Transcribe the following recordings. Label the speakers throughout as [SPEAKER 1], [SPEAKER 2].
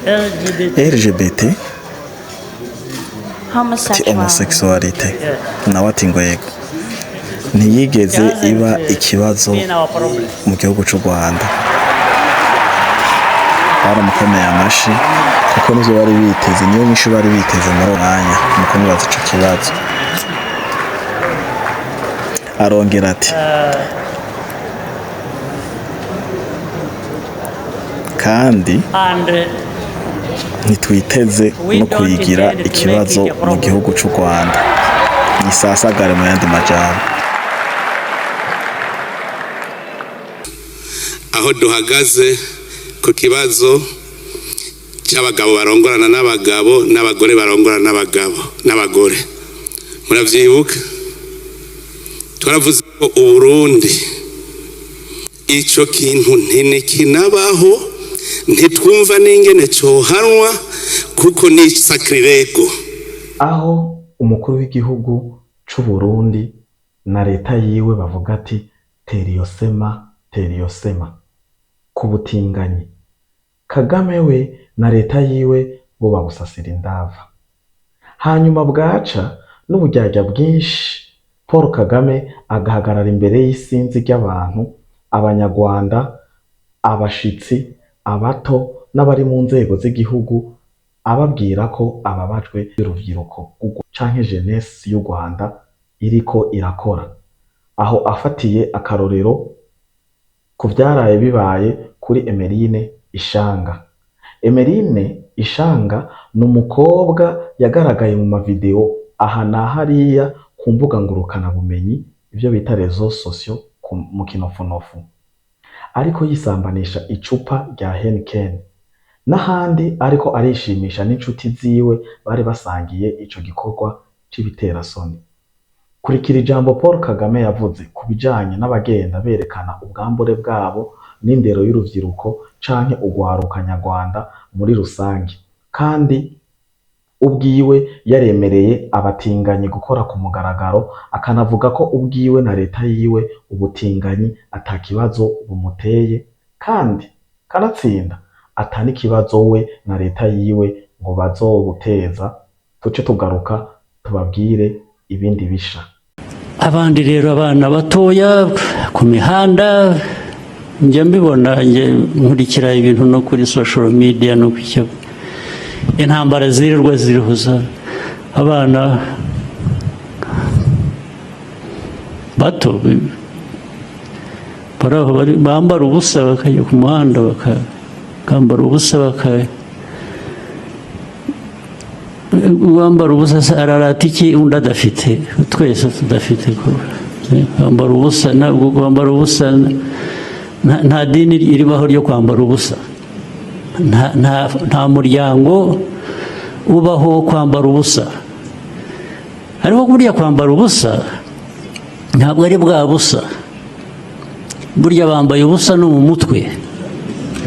[SPEAKER 1] LGBT homosexuality nawe ati ngo yego ntiyigeze iba ikibazo mu gihugu cy'u Rwanda. Baramukomeye amashi kuko nivyo bari biteze, niyo nyishu bari biteze muri mwanya mu kumubaza ico kibazo. Arongera ati kandi ntitwiteze no kuyigira ikibazo mu gihugu cy'u Rwanda. Nisasagare mu yandi majambo.
[SPEAKER 2] Aho duhagaze ku kibazo cy'abagabo barongorana n'abagabo n'abagore barongorana n'abagore, muravyibuka twaravuze ko Uburundi ico kintu ntikinabaho, ntitwumva n'ingene cohanwa kuko ni sakrirego.
[SPEAKER 3] Aho umukuru w'igihugu c'u Burundi na leta yiwe bavuga ati teriyosema ku butinganyi, Kagame we na leta yiwe bo bagusasira indava. Hanyuma bwaca n'uburyarya bwinshi, Paul Kagame agahagarara imbere y'isinzi ry'abantu, abanyarwanda, abashitsi, abato n'abari mu nzego z'igihugu, ababwira ko ababajwe y'urubyiruko canke jeunesse y'u Rwanda iriko irakora. Aho afatiye akarorero ku vyaraye bibaye kuri Emeline Ishanga. Emeline Ishanga ni umukobwa yagaragaye mu mavideo aha na hariya ku mbuga ngurukana bumenyi, ivyo bita réseaux sociaux mu kinofunofu, ariko yisambanisha icupa rya Heineken n'ahandi, ariko arishimisha n'inshuti ziwe bari basangiye ico gikorwa c'ibiterasoni. Kurikira ijambo Paul Kagame yavuze ku bijanye n'abagenda berekana ubwambure bwabo n'indero y'uruvyiruko canke ugwaruka nyarwanda muri rusange, kandi ubwiwe yaremereye abatinganyi gukora ku mugaragaro, akanavuga ko ubwiwe na leta yiwe ubutinganyi atakibazo bumuteye, kandi kanatsinda atani kibazo we na leta yiwe ngo bazobuteza. Tuce tugaruka tubabwire ibindi bisha.
[SPEAKER 4] Abandi rero abana batoya ku mihanda njye mbibona, njye nkurikira ibintu no kuri social media no kwicyo intambara zirirwa zirihuza abana bato baraho bambara ubusa bakajya ku muhanda bakambara ubusa bambara ubusa ararata iki undi adafite, twese tudafite kwambara ubusa. Ntabwo kwambara ubusa nta dini iribaho ryo kwambara ubusa, nta muryango ubaho kwambara ubusa. Ariko burya kwambara ubusa ntabwo ari bwa busa, burya bambaye ubusa no mu mutwe.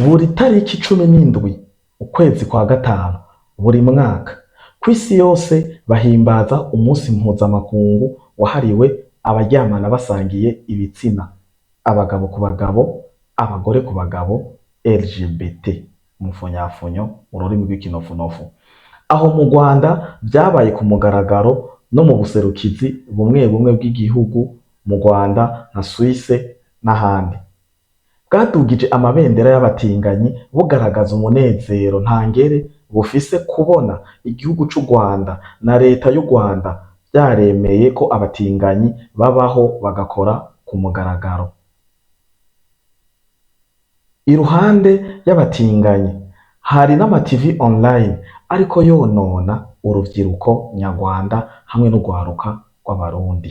[SPEAKER 3] Buri tariki 17 ukwezi kwa gatanu buri mwaka kw'isi yose bahimbaza umunsi mpuzamakungu wahariwe abaryamana basangiye ibitsina, abagabo ku bagabo, abagore ku bagabo, LGBT umufonyafonyo mu rurimi rw'ikinofunofu. Aho mu Rwanda byabaye ku mugaragaro no mu buserukizi bumwe bw'igihugu, mu Rwanda nka Suisse n'ahandi. Bwadugije amabendera y'abatinganyi bugaragaza umunezero ntangere bufise kubona igihugu cy'u Rwanda na leta y'u Rwanda byaremeye ko abatinganyi babaho bagakora ku mugaragaro. Iruhande y'abatinganyi hari n'ama-TV online ariko yonona urubyiruko nyarwanda hamwe n'ugwaruka rw'abarundi.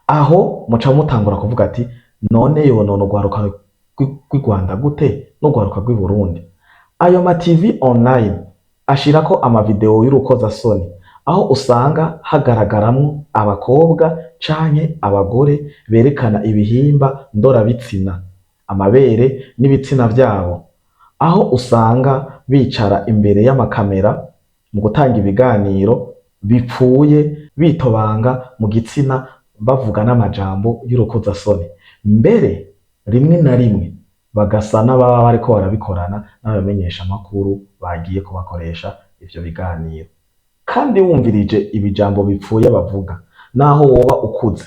[SPEAKER 3] Aho muca mutangura kuvuga ati none yonona ugwaruka rw'i Rwanda gute n'ugwaruka rw'i Burundi? Ayo ma-TV online ashirako amavideo y'urukozasoni, aho usanga hagaragaramwo abakobwa canke abagore berekana ibihimba ndorabitsina, amabere n'ibitsina vyabo, aho usanga bicara imbere y'amakamera mu gutanga ibiganiro bipfuye, bitobanga mu gitsina, bavuga n'amajambo y'urukozasoni. Mbere rimwe na rimwe bagasa n'ababa bariko barabikorana n'abamenyesha amakuru bagiye kubakoresha ivyo biganiro. Kandi wumvirije ibijambo bipfuye bavuga, naho woba ukuze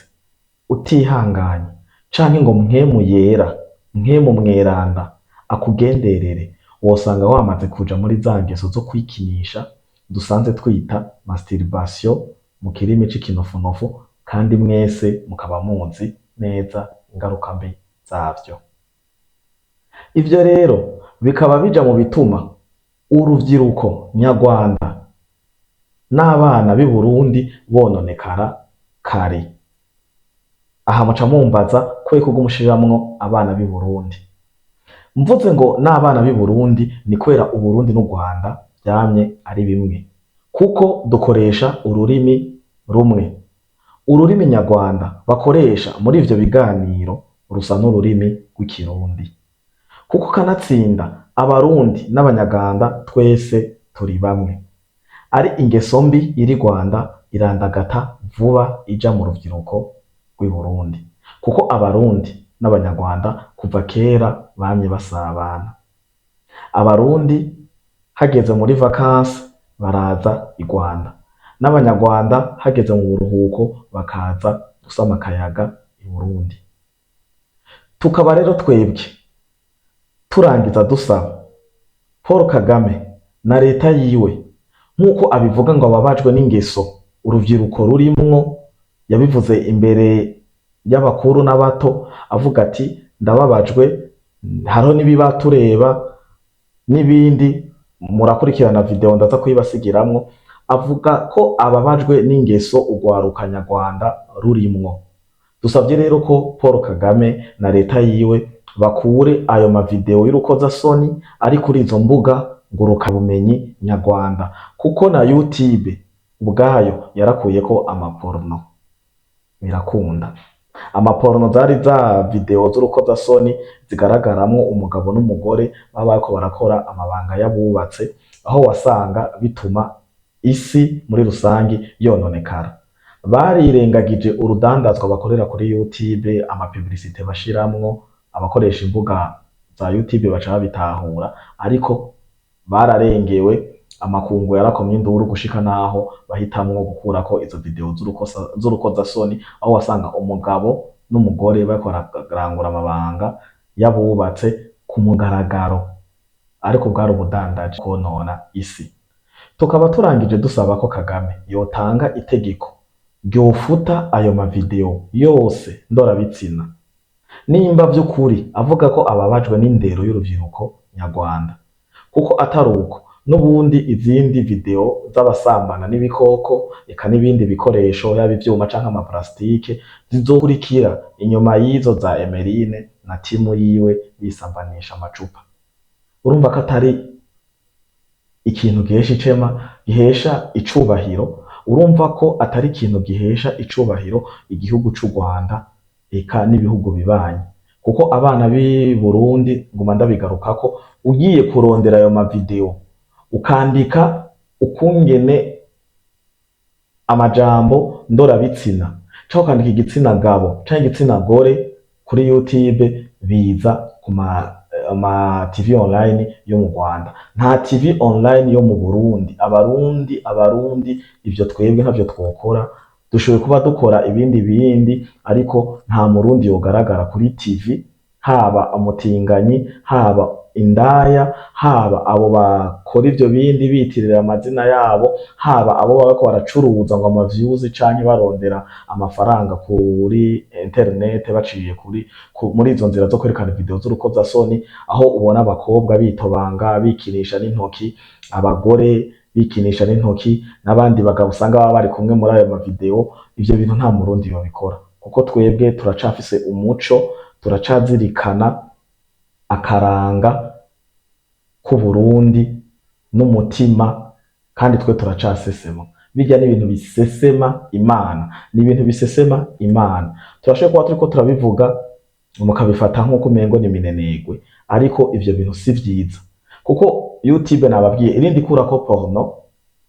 [SPEAKER 3] utihanganye canke ngo mpwemu yera, mpwemu mweranda akugenderere, wosanga wamaze kuja muri za ngeso zo kwikinisha dusanze twita masturbation mu kirimi c'ikinofunofu, kandi mwese mukaba muzi neza ingaruka mbi zavyo. Ivyo rero bikaba bija mu bituma uruvyiruko nyarwanda n'abana b'i Burundi bononekara kare. Aha muca mumbaza kweko gumushiramwo abana b'i Burundi. Mvuze ngo n'abana b'i Burundi ni kubera Uburundi n'u Rwanda vyamye ari bimwe, kuko dukoresha ururimi rumwe. Ururimi nyarwanda bakoresha muri ivyo biganiro rusa n'ururimi rw'ikirundi, kuko kanatsinda abarundi n'abanyarwanda twese turi bamwe. Ari ingeso mbi iri Rwanda irandagata vuba ija mu ruvyiruko rw'i Burundi, kuko abarundi n'abanyarwanda kuva kera bamye basabana. Abarundi hageze muri vacances baraza i Rwanda, n'abanyarwanda hageze mu buruhuko bakaza gusama akayaga i Burundi. Tukaba rero twebwe turangiza dusaba Paul Kagame na leta yiwe, nk'uko abivuga ngo ababajwe n'ingeso uruvyiruko rurimwo, yabivuze imbere y'abakuru n'abato avuga ati ndababajwe, hariho n'ibibatureba n'ibindi, murakurikirana video ndaza kuyibasigiramwo. Avuga ko ababajwe n'ingeso urwaruka nyarwanda rurimwo. Dusavye rero ko Paul Kagame na leta yiwe bakure ayo mavideo y'urukozasoni ari kuri izo mbuga ngurukanabumenyi nyarwanda, kuko na YouTube ubwayo yarakuyeko amaporno. Birakunda amaporno zari za video z'urukozasoni zigaragaramwo umugabo n'umugore baba bariko barakora amabanga y'abubatse, aho wasanga bituma isi muri rusangi yononekara. Barirengagije urudandazwa bakorera kuri YouTube, amapublicité bashiramwo, abakoresha imbuga za YouTube baca babitahura, ariko bararengewe. Amakungu yarakomye induru gushika naho bahitamwo gukurako izo video z'urukozasoni, aho wasanga umugabo n'umugore bariko bararangura amabanga y'abubatse ku mugaragaro, ariko bwari ubudandaji konona isi. Tukaba turangije dusaba ko Kagame yotanga itegeko ryofuta ayo mavideo yose ndorabitsina, nimba vy'ukuri avuga ko ababajwe n'indero y'uruvyiruko nyarwanda, kuko ataruko n'ubundi izindi video z'abasambana n'ibikoko eka n'ibindi bikoresho yaba ivyuma canke amaplastike zizokurikira inyuma y'izo za Emeline na timu yiwe bisambanisha amacupa. Urumva ko atari ikintu gihesha icubahiro, urumva ko atari ikintu gihesha icubahiro igihugu c'u Rwanda eka n'ibihugu bibanyi, kuko abana b'i Burundi nguma ndabigarukako, ugiye kurondera ayo mavideo ukandika ukungene amajambo ndorabitsina canke ukandika igitsina gabo canke igitsina gore kuri YouTube, biza ku ma TV online yo mu Rwanda. Nta TV online yo mu Burundi. Abarundi ivyo twebwe ntavyo twokora. Dushoboye kuba dukora ibindi ariko nta murundi yogaragara kuri TV, haba umutinganyi, haba indaya, haba abo bakora ivyo bindi bitirira amazina yabo, haba abo bariko baracuruza ngo ama views canke barondera amafaranga kuri internet baciye muri izo nzira zo kwerekana video z'urukozasoni, aho ubona abakobwa bitobanga bikinisha n'intoki, abagore bikinisha n'intoki, n'abandi bagabo usanga baba bari kumwe muri ayo mavideo. Ivyo bintu nta murundi yobikora, kuko twebwe turacafise umuco, turacazirikana akaranga ku Burundi n'umutima, kandi twe turacasesema. Bijya n'ibintu bisesema Imana, n'ibintu bisesema Imana. Turashoboye kuba turiko turabivuga mukabifata nk'uko umengo ni minenegwe, ariko ivyo bintu si vyiza, kuko YouTube nababwiye irindi kurako porno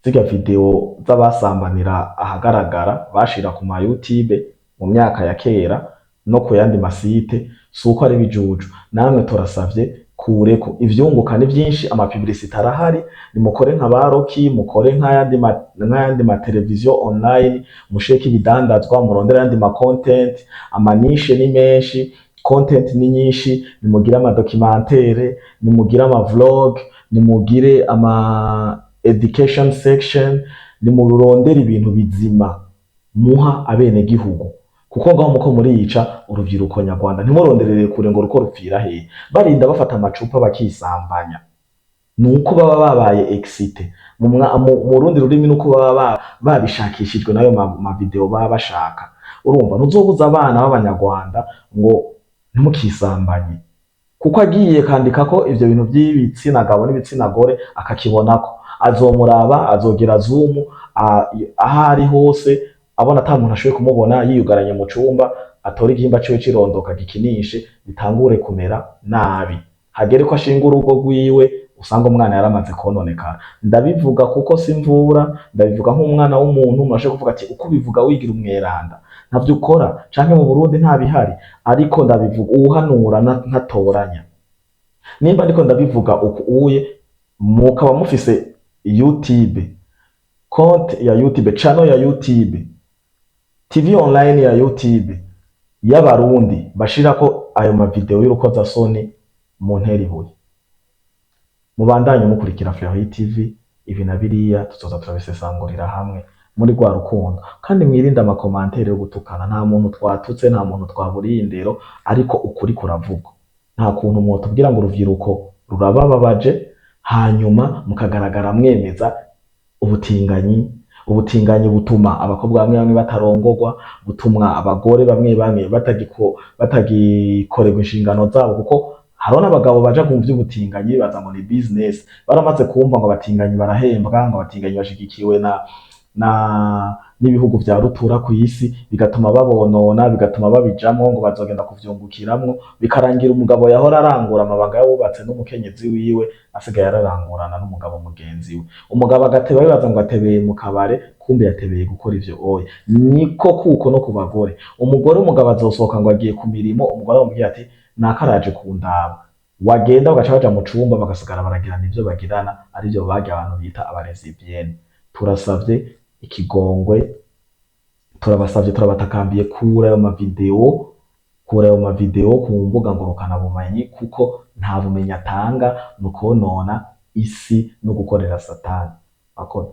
[SPEAKER 3] ziga video z'abasambanira ahagaragara bashira ku ma YouTube mu myaka ya kera, no ku yandi masite, si uko ari bijuju. Namwe turasavye kureko ivyunguka ni vyinshi, amapublicité arahari, nimukore nka baroki, mukore nk'ayandi ma televiziyo online, musheke ibidandazwa, murondera ayandi ma content, amanishe ni menshi, content ni nyinshi, nimugire ama documentaire, nimugire ama vlog, nimugire ama education section, nimurondera ibintu bizima muha abene gihugu, kuko ngaho muko muriyica urubyiruko nyarwanda. Ntimuronderere kure ngo ruko rupfira he, barinda bafata amacupa bakisambanya, nuko baba babaye excité mu rundi rurimi, nuko baba babishakishijwe nayo ma video baba bashaka. Urumva ntuzobuza abana b'abanyarwanda ngo ntimukisambanye, kuko agiye kandika ko ivyo bintu by'ibitsina gabo n'ibitsina gore akakibonako, azomuraba, azogira zoom ahari hose, abona ata muntu ashoboye kumubona, yiyugaranye mu cumba, atora igihimba ciwe cirondoka gikinishe, bitangure kumera nabi, hagere ko ashinga urugo rwiwe usanga umwana yaramaze kononekara. Ndabivuga kuko simvura, ndabivuga nk'umwana w'umuntu mwashe kuvuga ati uko bivuga wigira umweranda, ntavyo ukora canke mu Burundi nta bihari, ariko ndabivuga uhanura ntatoranya. Nimba ndiko ndabivuga uye mukaba mufise YouTube, konti ya YouTube, channel ya YouTube, TV online ya YouTube y'abarundi bashirako ayo ma video y'urukozasoni mu nteribuye, mubandanye mukurikira Fleury TV, ibi na biriya tuzoza turabisesangurira hamwe muri rwa rukundo, kandi mwirinda ama commentaire yo gutukana. Nta muntu twatutse, nta muntu twaburiye indero, ariko ukuri kuravuga. Nta kuntu mwotubwira ngo uruvyiruko rurabababaje hanyuma mukagaragara mwemeza ubutinganyi butuma abakobwa bamwe bamwe batarongorwa, butuma abagore bamwe bamwe batagikorerwa inshingano zabo, kuko hariho n'abagabo baja kumva ivy'ubutinganyi baza ngo ni business, baramaze kumva ngo abatinganyi barahembwa, ngo abatinganyi bashigikiwe n'ibihugu vya rutura ku isi, bigatuma babonona, bigatuma babijamwo ngo bazogenda kuvyungukiramwo, bikarangira umugabo yahora arangura amabanga yabubatse n'umukenyezi wiwe asigaye ararangurana n'umugabo mugenzi we. Umugabo agateba bibaza ngo atebeye mu kabare, kumbe yatebeye gukora ivyo oya. Niko kuko no ku bagore, umugabo azosohoka ngo agiye ku mirimo, umugore amubwira ati nakaraje kundaba, wagenda bagaca baja mu cumba bagasigara baragirana ivyo bagirana, arivyo barya abantu bita abaresibienne. Turasavye ikigongwe, turabasavye, turabatakambiye kura ayo ma video ku mbuga ngurukana bumenyi, kuko nta bumenyi atanga, nukonona isi no gukorera satani. Akoze.